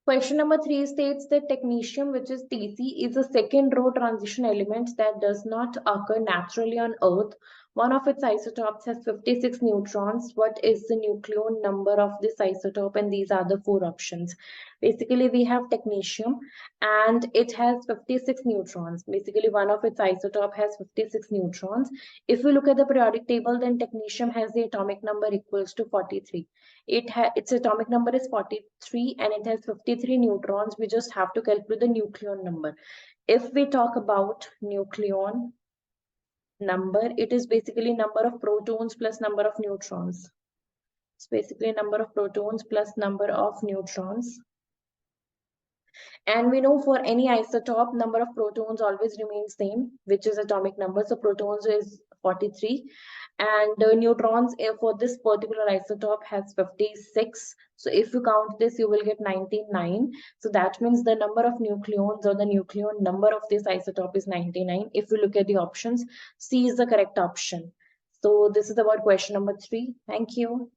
Question number 3 states that technetium, which is Tc, is a second row transition element that does not occur naturally on Earth. One of its isotopes has 56 neutrons. What is the nucleon number of this isotope? And these are the 4 options. Basically, we have technetium and it has 56 neutrons. Basically, one of its isotope has 56 neutrons. If we look at the periodic table, then technetium has the atomic number equals to 43. Its atomic number is 43 and it has 53 neutrons. We just have to calculate the nucleon number. If we talk about nucleon number, it is basically number of protons plus number of neutrons. It's basically number of protons plus number of neutrons. And we know for any isotope, number of protons always remains same, which is atomic number. So protons is 43 and neutrons for this particular isotope has 56. So if you count this, you will get 99. So that means the number of nucleons or the nucleon number of this isotope is 99. If you look at the options, C is the correct option. So this is about question number 3. Thank you.